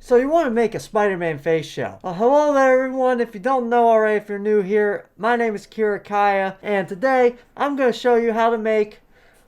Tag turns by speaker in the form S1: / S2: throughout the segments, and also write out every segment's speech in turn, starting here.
S1: So you want to make a Spider-Man face shell. Well, hello there everyone. If you don't know already, if you're new here, my name is Cura, and today I'm going to show you how to make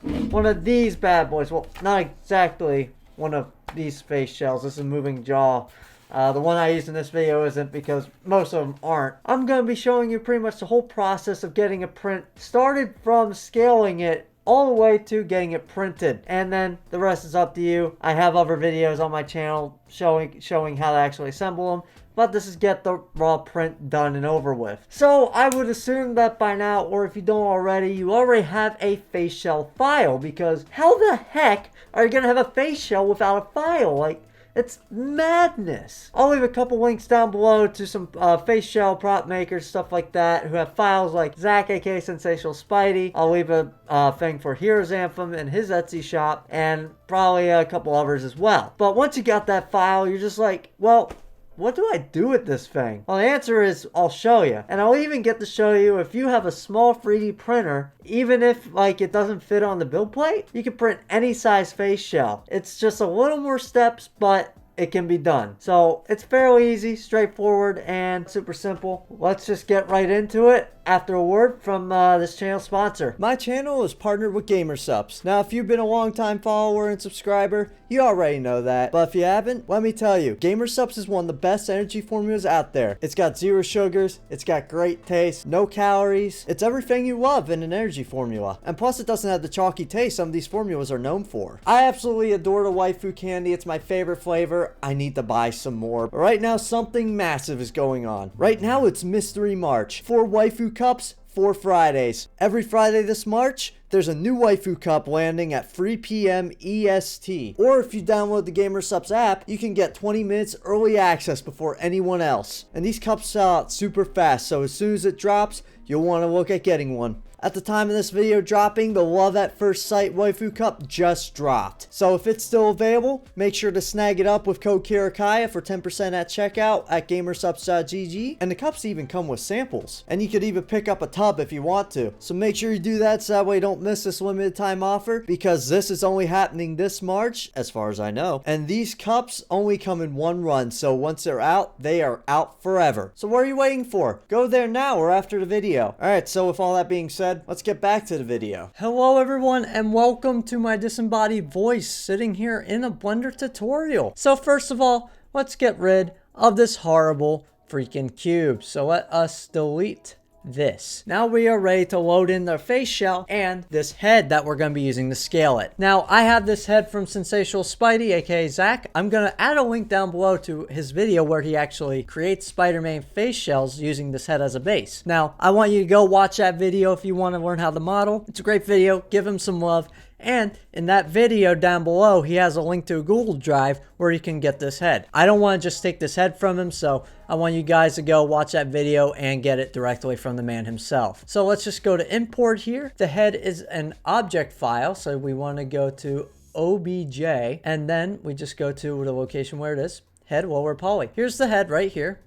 S1: one of these bad boys. Well, not exactly one of these face shells. This is moving jaw. The one I used in this video isn't, because most of them aren't. I'm going to be showing you pretty much the whole process of getting a print, started from scaling it all the way to getting it printed, and then the rest is up to you. I have other videos on my channel showing how to actually assemble them, but this is get the raw print done and over with. So I would assume that by now, or if you don't already, you already have a face shell file, because how the heck are you gonna have a face shell without a file? Like, it's madness. I'll leave a couple links down below to some face shell prop makers, stuff like that, who have files like Zach, aka Sensational Spidey. I'll leave a thing for Here's Anthem and his Etsy shop, and probably a couple others as well. But once you got that file, you're just like, well, what do I do with this thing? Well, the answer is I'll show you. And I'll even get to show you if you have a small 3D printer, even if like it doesn't fit on the build plate, you can print any size face shell. It's just a little more steps, but it can be done. So it's fairly easy, straightforward, and super simple. Let's just get right into it after a word from this channel sponsor. My channel is partnered with GamerSupps. Now, if you've been a long-time follower and subscriber, you already know that. But if you haven't, let me tell you, GamerSupps is one of the best energy formulas out there. It's got 0 sugars, it's got great taste, no calories. It's everything you love in an energy formula. And plus, it doesn't have the chalky taste some of these formulas are known for. I absolutely adore the waifu candy. It's my favorite flavor. I need to buy some more. But right now, something massive is going on. Right now, it's Mystery March. 4 waifu cups, 4 Fridays. Every Friday this March, there's a new waifu cup landing at 3 p.m. EST. Or if you download the GamerSupps app, you can get 20 minutes early access before anyone else. And these cups sell out super fast, so as soon as it drops, you'll want to look at getting one. At the time of this video dropping, the Love at First Sight waifu cup just dropped. So if it's still available, make sure to snag it up with code Kirakaya for 10% at checkout at gamersupps.gg. And the cups even come with samples. And you could even pick up a tub if you want to. So make sure you do that so that way you don't miss this limited time offer, because this is only happening this March, as far as I know. And these cups only come in one run, so once they're out, they are out forever. So what are you waiting for? Go there now or after the video. Alright, so with all that being said, let's get back to the video. Hello everyone, and welcome to my disembodied voice sitting here in a Blender tutorial. So first of all, let's get rid of this horrible freaking cube. So let us delete this. Now we are ready to load in the face shell and this head that we're going to be using to scale it. Now I have this head from Sensational Spidey, aka Zach. I'm going to add a link down below to his video where he actually creates Spider-Man face shells using this head as a base. Now I want you to go watch that video if you want to learn how to model. It's a great video. Give him some love. And in that video down below, he has a link to a Google Drive where you can get this head. I don't want to just take this head from him, so I want you guys to go watch that video and get it directly from the man himself. So let's just go to import here. The head is an object file, so we want to go to OBJ, and then we just go to the location where it is, head lower poly. Here's the head right here.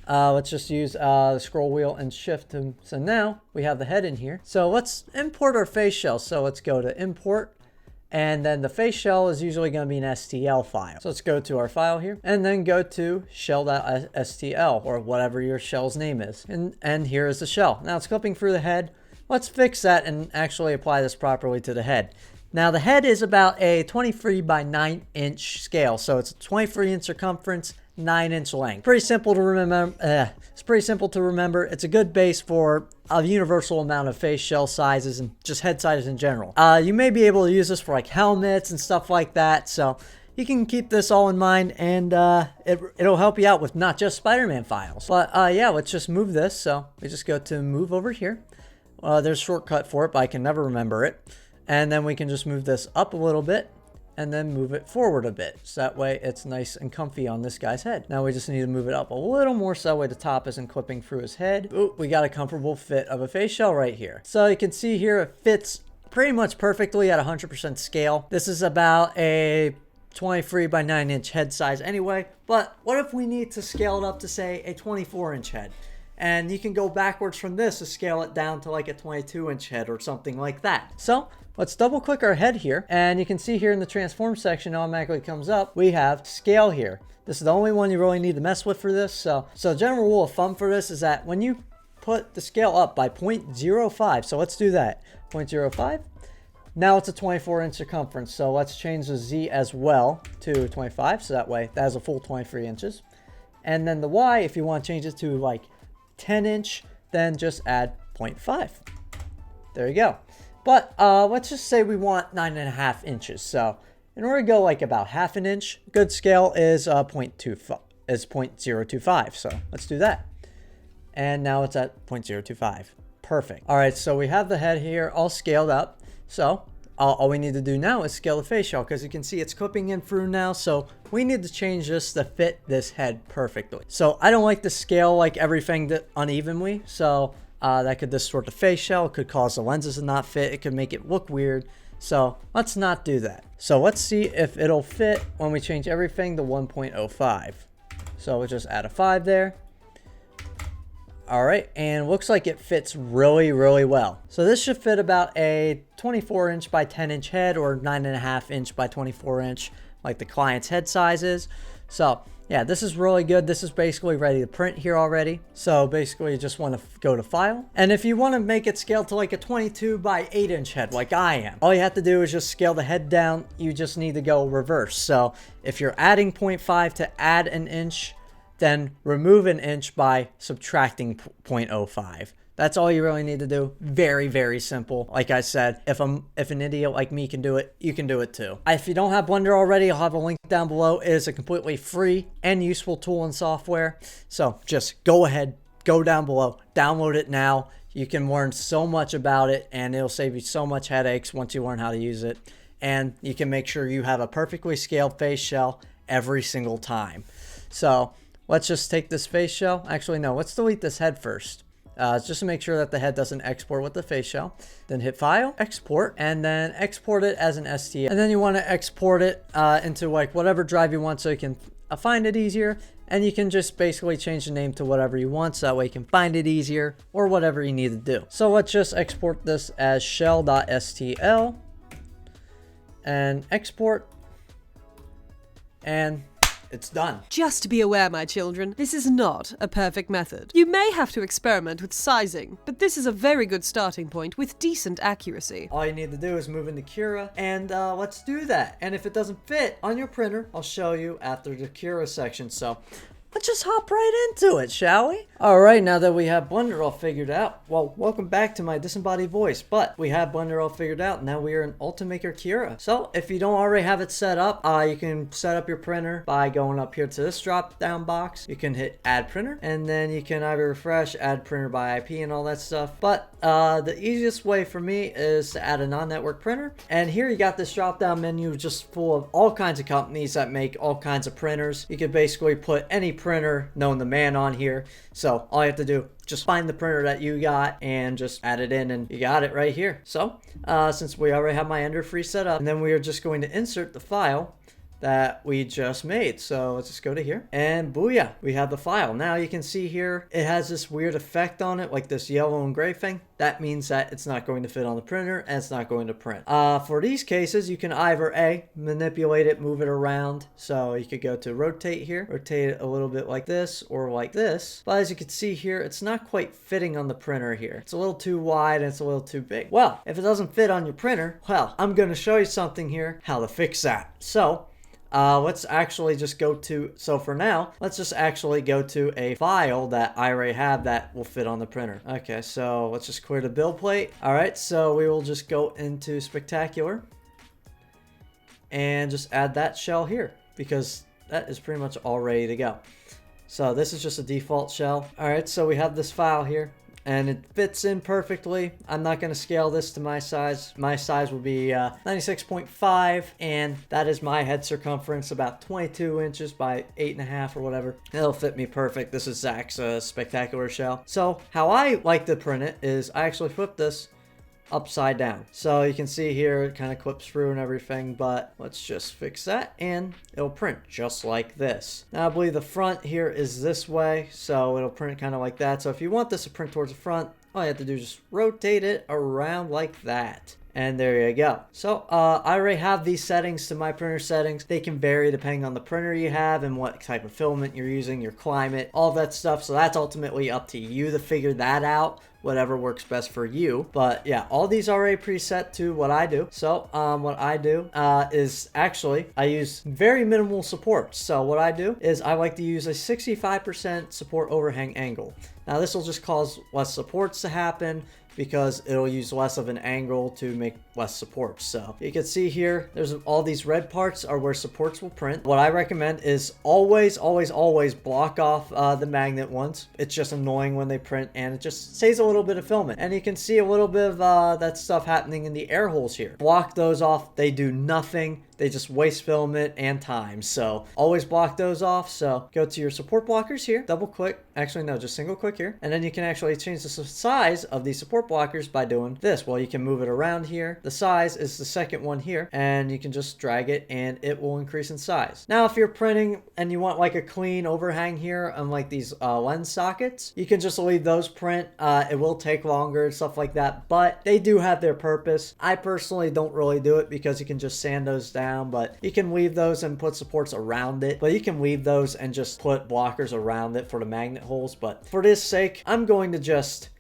S1: Let's just use the scroll wheel and shift to, so now we have the head in here. So let's import our face shell. So let's go to import, and then the face shell is usually going to be an STL file. So let's go to our file here and then go to shell.stl or whatever your shell's name is. And here is the shell. Now it's clipping through the head. Let's fix that and actually apply this properly to the head. Now the head is about a 23 by 9 inch scale. So it's a 23 inch circumference, 9-inch length. Pretty simple to remember. It's pretty simple to remember. It's a good base for a universal amount of face shell sizes and just head sizes in general. You may be able to use this for like helmets and stuff like that. So you can keep this all in mind, and it'll help you out with not just Spider-Man files. But yeah, let's just move this. So we just go to move over here. There's a shortcut for it, but I can never remember it. And then we can just move this up a little bit and then move it forward a bit. So that way it's nice and comfy on this guy's head. Now we just need to move it up a little more so that way the top isn't clipping through his head. Ooh, we got a comfortable fit of a face shell right here. So you can see here it fits pretty much perfectly at 100% scale. This is about a 23 by 9 inch head size anyway, but what if we need to scale it up to say a 24 inch head? And you can go backwards from this to scale it down to like a 22-inch head or something like that. So let's double click our head here, and you can see here in the transform section, automatically comes up, we have scale here. This is the only one you really need to mess with for this. So general rule of thumb for this is that when you put the scale up by 0.05, so let's do that, 0.05, now it's a 24-inch circumference. So let's change the Z as well to 25, so that way that has a full 23 inches. And then the Y, if you want to change it to like 10-inch, then just add 0.5. There you go. But let's just say we want 9.5 inches. So in order to go like about half an inch, good scale is 0.025. So let's do that. And now it's at 0.025. Perfect. All right, so we have the head here all scaled up. So all we need to do now is scale the face shell, because you can see it's clipping in through now. So we need to change this to fit this head perfectly. So I don't like to scale like everything unevenly. So that could distort the face shell. It could cause the lenses to not fit. It could make it look weird. So let's not do that. So let's see if it'll fit when we change everything to 1.05. So we'll just add a 5 there. All right, and looks like it fits really, really well. So this should fit about a 24-inch by 10-inch head, or 9.5-inch by 24-inch, like the client's head size is. So yeah, this is really good. This is basically ready to print here already. So basically you just want to go to file. And if you want to make it scale to like a 22 by 8-inch head like I am, all you have to do is just scale the head down. You just need to go reverse. So if you're adding 0.5 to add an inch, then remove an inch by subtracting 0.05. That's all you really need to do. Very, very simple. Like I said, if an idiot like me can do it, you can do it too. If you don't have Blender already, I'll have a link down below. It is a completely free and useful tool and software. So just go ahead, go down below, download it now. You can learn so much about it, and it'll save you so much headaches once you learn how to use it. And you can make sure you have a perfectly scaled face shell every single time. So let's just take this face shell. Actually, no, let's delete this head first. Just to make sure that the head doesn't export with the face shell. Then hit File, Export, and then export it as an STL. And then you want to export it into like whatever drive you want, so you can find it easier. And you can just basically change the name to whatever you want, so that way you can find it easier, or whatever you need to do. So let's just export this as shell.stl and export, and it's done.
S2: Just be aware, my children, this is not a perfect method. You may have to experiment with sizing, but this is a very good starting point with decent accuracy.
S1: All you need to do is move into Cura, and let's do that. And if it doesn't fit on your printer, I'll show you after the Cura section. So let's just hop right into it, shall we? All right, now that we have Blender all figured out, well, welcome back to my disembodied voice, but we have Blender all figured out. Now we are in Ultimaker Cura. So if you don't already have it set up, you can set up your printer by going up here to this drop down box. You can hit add printer, and then you can either refresh, add printer by IP, and all that stuff. But the easiest way for me is to add a non-network printer. And here you got this drop down menu just full of all kinds of companies that make all kinds of printers. You could basically put any printer known to man on here. So all you have to do, just find the printer that you got and just add it in, and you got it right here. So since we already have my Ender free set up, and then we are just going to insert the file that we just made. So let's just go to here, and booyah, we have the file. Now you can see here it has this weird effect on it, like this yellow and gray thing. That means that it's not going to fit on the printer, and it's not going to print. For these cases, you can either A, manipulate it, move it around. So you could go to rotate here, rotate it a little bit like this or like this. But as you can see here, it's not quite fitting on the printer here. It's a little too wide and it's a little too big. Well, if it doesn't fit on your printer, well, I'm going to show you something here, how to fix that. So let's actually just go to, so for now, let's just actually go to a file that I already have that will fit on the printer. Okay, so let's just clear the build plate. All right, so we will just go into Spectacular and just add that shell here, because that is pretty much all ready to go. So this is just a default shell. All right, so we have this file here, and it fits in perfectly. I'm not going to scale this to my size. My size will be 96.5, and that is my head circumference, about 22 inches by 8.5 or whatever. It'll fit me perfect. This is Zach's Spectacular shell. So how I like to print it is I actually flip this upside down. So you can see here it kind of clips through and everything, but let's just fix that and it'll print just like this. Now I believe the front here is this way, so it'll print kind of like that. So if you want this to print towards the front, all you have to do is just rotate it around like that. And there you go. So I already have these settings to my printer settings. They can vary depending on the printer you have and what type of filament you're using, your climate, all that stuff. So that's ultimately up to you to figure that out, whatever works best for you. But yeah, all these are already preset to what I do. So what I do is actually I use very minimal support. So what I do is I like to use a 65% support overhang angle. Now this will just cause less supports to happen, because it'll use less of an angle to make less supports. So you can see here, there's all these red parts are where supports will print. What I recommend is always block off the magnet ones. It's just annoying when they print and it just saves a little bit of filament. And you can see a little bit of that stuff happening in the air holes here. Block those off. They do nothing. They just waste filament and time. So always block those off. So go to your support blockers here, double click. Actually, no, just single click here. And then you can actually change the size of these support blockers by doing this. Well, you can move it around here. The size is the second one here, and you can just drag it and it will increase in size. Now, if you're printing and you want like a clean overhang here on like these lens sockets, you can just leave those print. It will take longer and stuff like that, but they do have their purpose. I personally don't really do it because you can just sand those down, but you can leave those and put supports around it. But you can leave those and just put blockers around it for the magnet holes. But for this sake, I'm going to just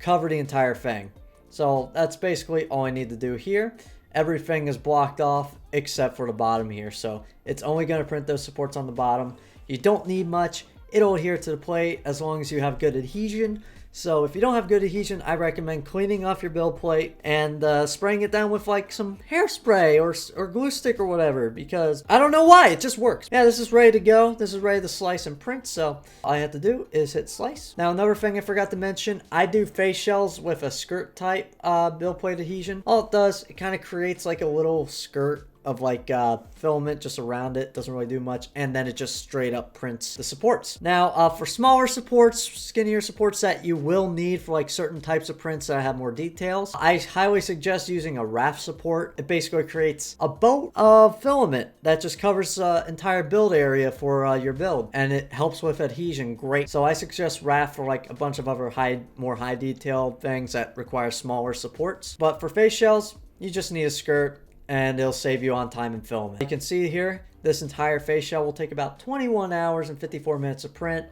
S1: cover the entire thing. So that's basically all I need to do here. Everything is blocked off except for the bottom here. So it's only going to print those supports on the bottom. You don't need much. It'll adhere to the plate as long as you have good adhesion. So if you don't have good adhesion, I recommend cleaning off your build plate and spraying it down with like some hairspray or glue stick or whatever, because I don't know why, it just works. Yeah, this is ready to go. This is ready to slice and print. So all I have to do is hit slice. Now, another thing I forgot to mention, I do face shells with a skirt type build plate adhesion. All it does, it kind of creates like a little skirt of like filament just around it. Doesn't really do much, and then it just straight up prints the supports. Now for smaller supports, skinnier supports that you will need for like certain types of prints that have more details, I highly suggest using a raft support. It basically creates a boat of filament that just covers the entire build area for your build, and it helps with adhesion great. So I suggest raft for like a bunch of other more high detail things that require smaller supports. But for face shells, you just need a skirt, and it'll save you on time and filament. You can see here, this entire face shell will take about 21 hours and 54 minutes to print.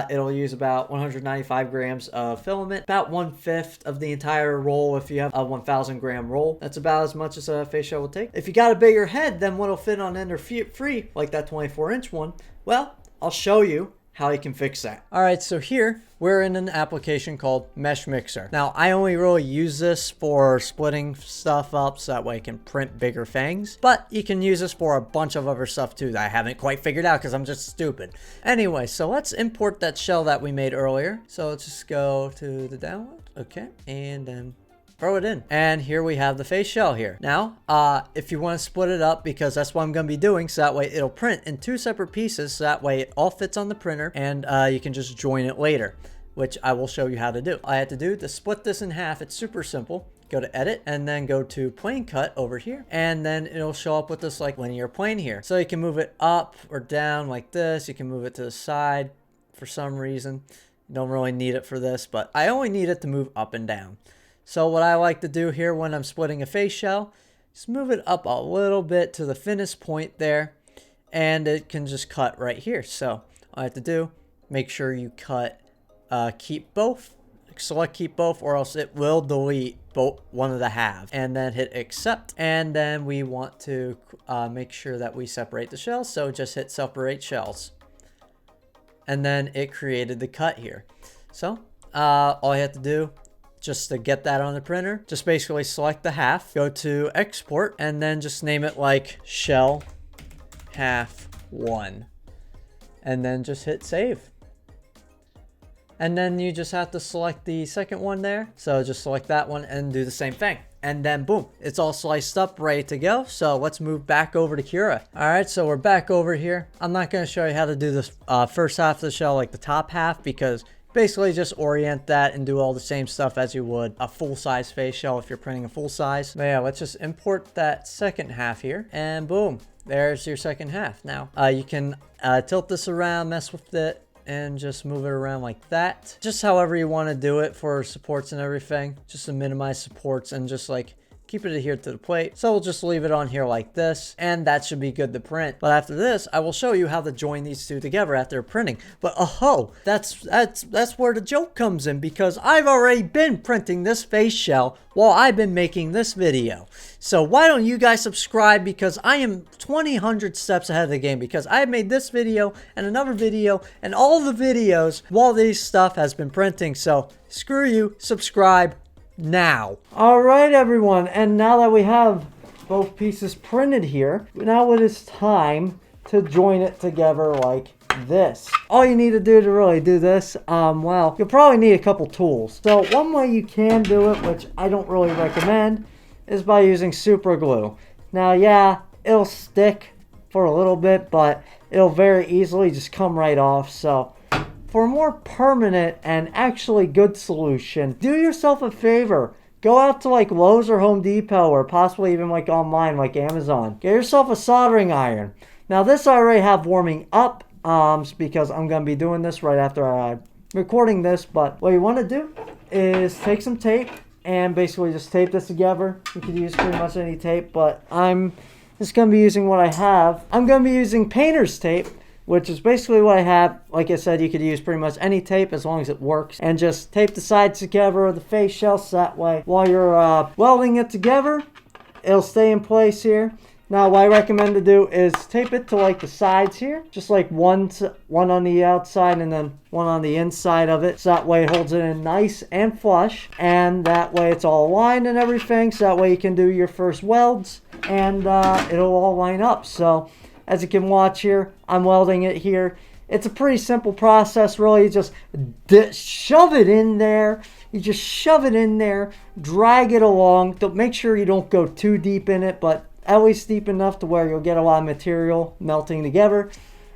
S1: It'll use about 195 grams of filament, about 1/5 of the entire roll if you have a 1,000 gram roll. That's about as much as a face shell will take. If you got a bigger head than what'll fit on Ender Free, like that 24-inch one, well, I'll show you how you can fix that. All right, so here we're in an application called Meshmixer. Now, I only really use this for splitting stuff up so that way I can print bigger things, but you can use this for a bunch of other stuff too that I haven't quite figured out because I'm just stupid. Anyway, so let's import that shell that we made earlier. So let's just go to the download. Okay, and then throw it in. And here we have the face shell here. Now, if you want to split it up, because that's what I'm going to be doing, so that way it'll print in 2 separate pieces, so that way it all fits on the printer, and you can just join it later, which I will show you how to do. All I have to do to split this in half, it's super simple. Go to edit and then go to plane cut over here, and then it'll show up with this like linear plane here. So you can move it up or down like this. You can move it to the side for some reason. You don't really need it for this, but I only need it to move up and down. So what I like to do here when I'm splitting a face shell, just move it up a little bit to the thinnest point there, and it can just cut right here. So all I have to do, make sure you cut, keep both, select keep both, or else it will delete one of the halves, and then hit accept. And then we want to make sure that we separate the shells, so just hit separate shells, and then it created the cut here. So all I have to do, just to get that on the printer, just basically select the half, go to export, and then just name it like shell half 1, and then just hit save. And then you just have to select the second one there, so just select that one and do the same thing, and then boom, it's all sliced up, ready to go. So let's move back over to Cura. All right, so we're back over here. I'm not going to show you how to do this first half of the shell, like the top half, because basically just orient that and do all the same stuff as you would a full-size face shell if you're printing a full size. But yeah, let's just import that second half here, and boom, there's your second half. Now you can tilt this around, mess with it, and just move it around like that. Just however you want to do it for supports and everything, just to minimize supports and just like keep it adhered to the plate. So we'll just leave it on here like this, and that should be good to print. But after this, I will show you how to join these two together after printing. But that's where the joke comes in, because I've already been printing this face shell while I've been making this video. So why don't you guys subscribe, because I am 200 steps ahead of the game, because I have made this video and another video and all the videos while this stuff has been printing. So screw you, subscribe now. All right, everyone, and now that we have both pieces printed here, now it is time to join it together like this. All you need to do to really do this, well, you'll probably need a couple tools. So one way you can do it, which I don't really recommend, is by using super glue. Now, yeah, it'll stick for a little bit, but it'll very easily just come right off. So for a more permanent and actually good solution, do yourself a favor. Go out to like Lowe's or Home Depot, or possibly even like online like Amazon. Get yourself a soldering iron. Now this I already have warming up because I'm going to be doing this right after I'm recording this. But what you want to do is take some tape and basically just tape this together. You could use pretty much any tape, but I'm just going to be using what I have. I'm going to be using painter's tape, which is basically what I have. Like I said, you could use pretty much any tape as long as it works. And just tape the sides together of the face shell, so that way while you're welding it together, it'll stay in place here. Now what I recommend to do is tape it to like the sides here. Just like one on the outside and then one on the inside of it. So that way it holds it in nice and flush. And that way it's all aligned and everything. So that way you can do your first welds and it'll all line up. So as you can watch here, I'm welding it here. It's a pretty simple process, really. You just shove it in there. You just shove it in there, drag it along. Don't make sure you don't go too deep in it, but at least deep enough to where you'll get a lot of material melting together.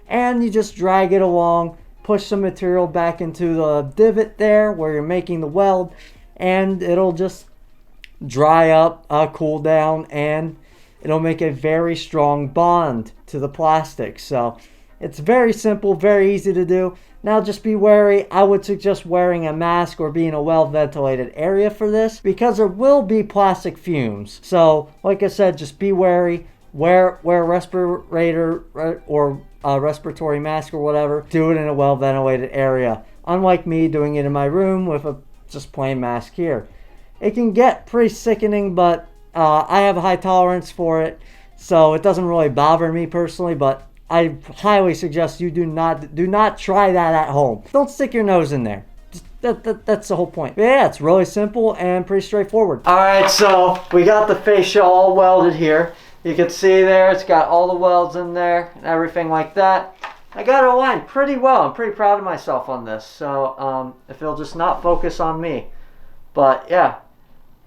S1: And you just drag it along, push some material back into the divot there where you're making the weld, and it'll just dry up, cool down, and it'll make a very strong bond to the plastic. So it's very simple, very easy to do. Now just be wary. I would suggest wearing a mask or being in a well-ventilated area for this, because there will be plastic fumes. So like I said, just be wary. Wear a respirator or a respiratory mask or whatever. Do it in a well-ventilated area. Unlike me doing it in my room with a just plain mask here. It can get pretty sickening, but I have a high tolerance for it, so it doesn't really bother me personally, but I highly suggest you do not try that at home. Don't stick your nose in there. That's the whole point. But yeah, it's really simple and pretty straightforward. Alright, so we got the face shell all welded here. You can see there, it's got all the welds in there and everything like that. I got it aligned pretty well. I'm pretty proud of myself on this. So if it'll just not focus on me. But yeah,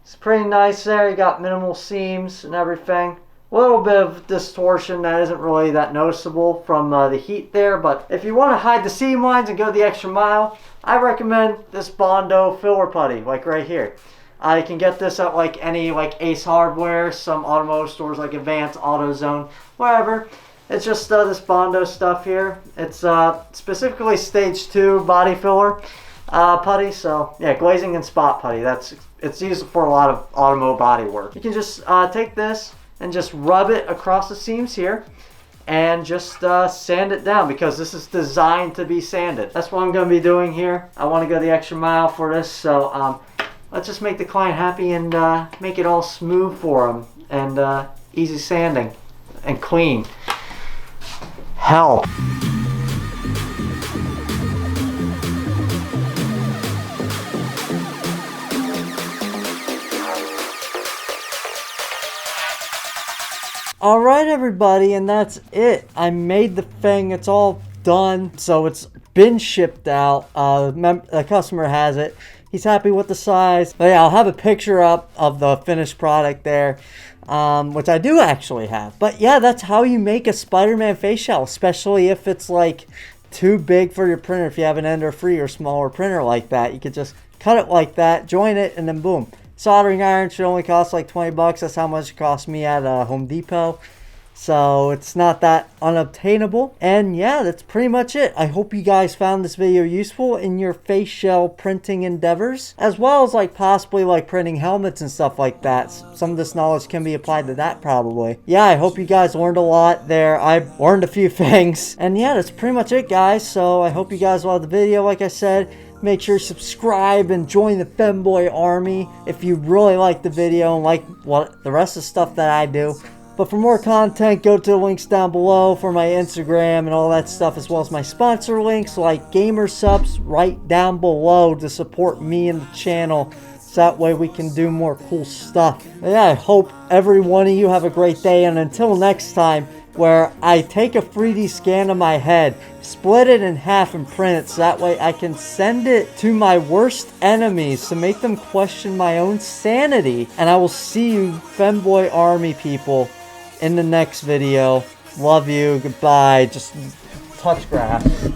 S1: it's pretty nice there. You got minimal seams and everything. A little bit of distortion that isn't really that noticeable from the heat there. But if you want to hide the seam lines and go the extra mile, I recommend this Bondo filler putty, like right here. You can get this at like any like Ace Hardware, some automotive stores like Advance, AutoZone, wherever. It's just this Bondo stuff here. It's specifically stage 2 body filler putty. So yeah, glazing and spot putty. It's used for a lot of automotive body work. You can just take this and just rub it across the seams here and just sand it down, because this is designed to be sanded. That's what I'm going to be doing here. I want to go the extra mile for this, so let's just make the client happy and make it all smooth for them and easy sanding and clean. Help. Alright everybody, and that's it. I made the thing. It's all done, so it's been shipped out. The customer has it. He's happy with the size. But yeah, I'll have a picture up of the finished product there, which I do actually have. But yeah, that's how you make a Spider-Man face shell, especially if it's like too big for your printer, if you have an Ender 3 or smaller printer like that, you could just cut it like that, join it, and then boom. Soldering iron should only cost like 20 bucks. That's how much it cost me at Home Depot. So it's not that unobtainable. And yeah, that's pretty much it. I hope you guys found this video useful in your face shell printing endeavors, as well as like possibly like printing helmets and stuff like that. Some of this knowledge can be applied to that probably. Yeah, I hope you guys learned a lot there. I learned a few things. And yeah, that's pretty much it, guys. So I hope you guys loved the video. Like I said, make sure you subscribe and join the Femboy Army if you really like the video and like what the rest of the stuff that I do. But for more content, go to the links down below for my Instagram and all that stuff, as well as my sponsor links like Gamer Subs right down below to support me and the channel. So that way we can do more cool stuff. And yeah, I hope every one of you have a great day. And until next time, where I take a 3D scan of my head, split it in half and print it so that way I can send it to my worst enemies to make them question my own sanity. And I will see you Femboy Army people in the next video. Love you. Goodbye. Just touch grass.